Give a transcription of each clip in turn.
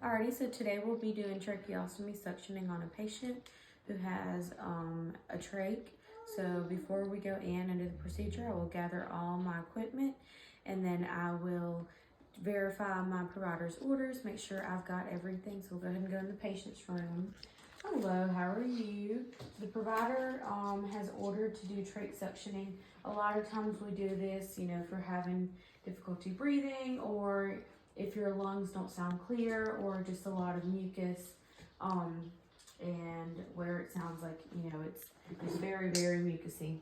Alrighty, so today we'll be doing tracheostomy suctioning on a patient who has a trach. So before we go in and do the procedure, I will gather all my equipment and then I will verify my provider's orders, make sure I've got everything. So we'll go ahead and go in the patient's room. Hello, how are you? The provider has ordered to do trach suctioning. A lot of times we do this, you know, for having difficulty breathing, or if your lungs don't sound clear, or just a lot of mucus, and where it sounds like, you know, it's just very, very mucusy.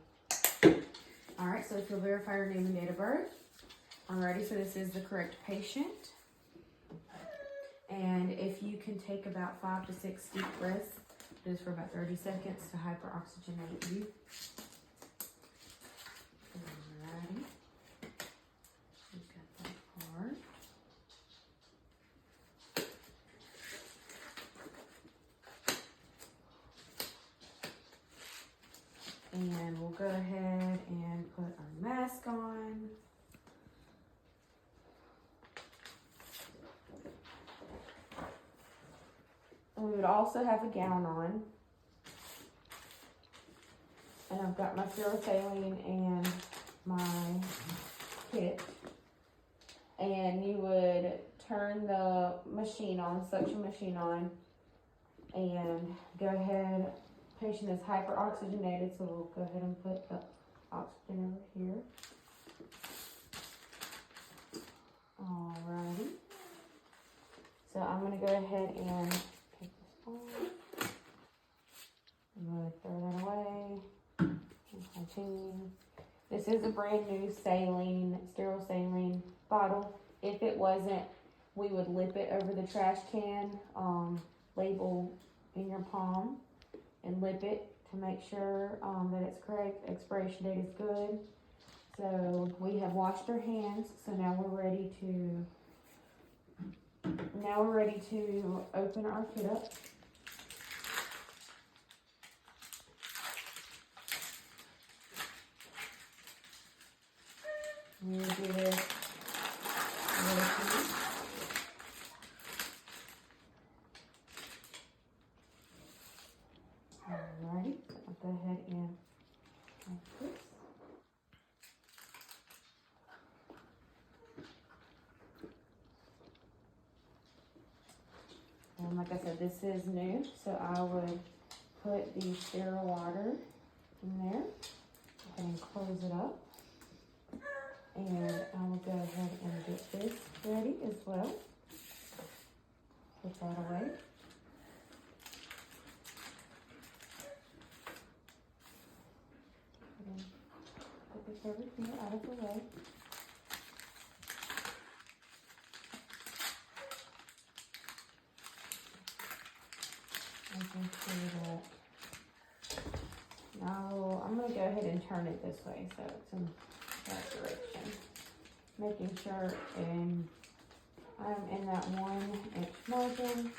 All right, so if you'll verify your name and date of birth. Alrighty, so this is the correct patient. And if you can take about 5 to 6 deep breaths, just for about 30 seconds to hyperoxygenate you. Alrighty. We've got that part. And we'll go ahead and put our mask on. We would also have a gown on. And I've got my saline and my kit. And you would turn the machine on, suction machine on, and go ahead. Patient is hyperoxygenated, so we'll go ahead and put the oxygen over here. Alrighty. So I'm going to go ahead and take this off. I'm going to throw that away and continue. This is a brand new saline, sterile saline bottle. If it wasn't, we would lip it over the trash can, label in your palm, and lip it to make sure that it's correct. Expiration date is good. So we have washed our hands, so now we're ready to open our kit up. We do this Alrighty, I'll go ahead and like this. And like I said, this is new, so I would put the sterile water in there and close it up. And I will go ahead and get this ready as well. Put that away. Put this over here out of the way. Making sure that now I'm going to go ahead and turn it this way so it's in that direction. Making sure I'm in that 1 inch margin.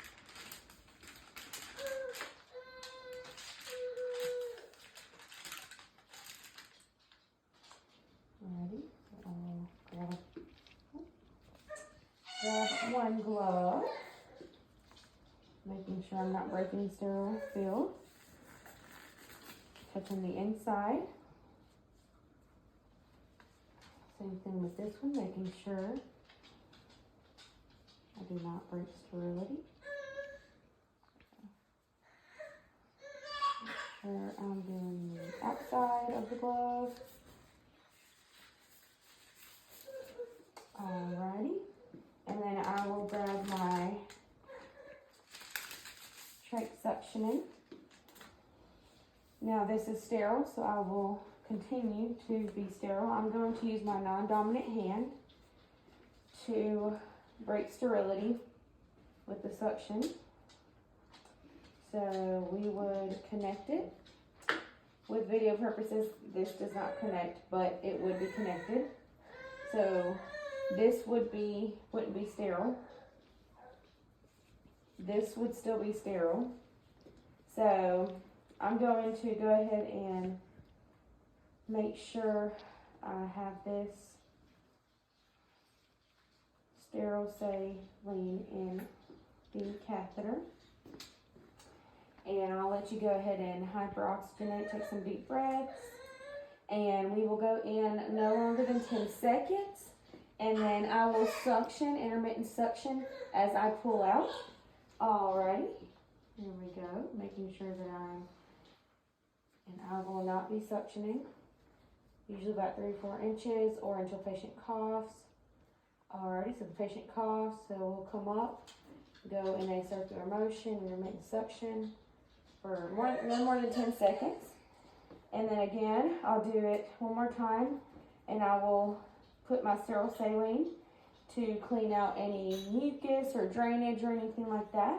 Alrighty, so I'll grab one glove. Making sure I'm not breaking sterile field. Touching the inside. Same thing with this one, making sure I do not break sterility. Make sure I'm doing the outside of the glove. Alrighty. And then I will grab my trach suctioning. Now this is sterile, so I will continue to be sterile. I'm going to use my non-dominant hand to break sterility with the suction. So we would connect it. With video purposes, this does not connect, but it would be connected. So this wouldn't be sterile. This would still be sterile. So I'm going to go ahead and make sure I have this sterile saline in the catheter. And I'll let you go ahead and hyperoxygenate, take some deep breaths. And we will go in no longer than 10 seconds. And then I will suction, intermittent suction, as I pull out. Alrighty, here we go, making sure that I will not be suctioning. Usually about 3 or 4 inches or until patient coughs. Alrighty, so the patient coughs, so we'll come up, go in a circular motion, intermittent suction for no more than 10 seconds. And then again, I'll do it one more time, and I will put my sterile saline to clean out any mucus or drainage or anything like that.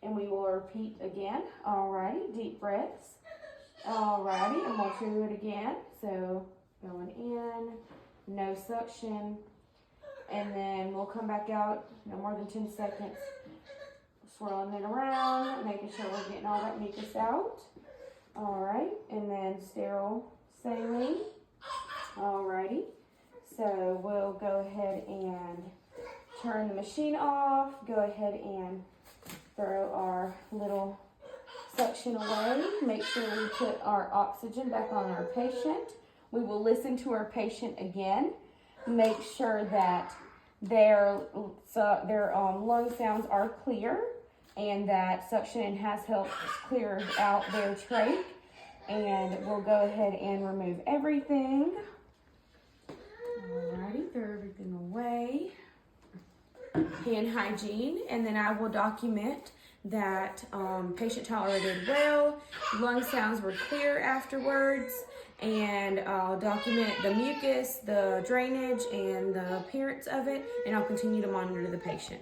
And we will repeat again. Alrighty, deep breaths. Alrighty, and we'll do it again. So going in, no suction, and then we'll come back out no more than 10 seconds. Swirling it around, making sure we're getting all that mucus out. Alright, and then sterile saline. Alrighty, so we'll go ahead and turn the machine off, go ahead and throw our little suction away. Make sure we put our oxygen back on our patient. We will listen to our patient again. Make sure that their lung sounds are clear and that suction has helped clear out their trach. And we'll go ahead and remove everything. Alrighty, throw everything away. Hand hygiene, and then I will document that patient tolerated well, lung sounds were clear afterwards, and I'll document the mucus, the drainage, and the appearance of it, and I'll continue to monitor the patient.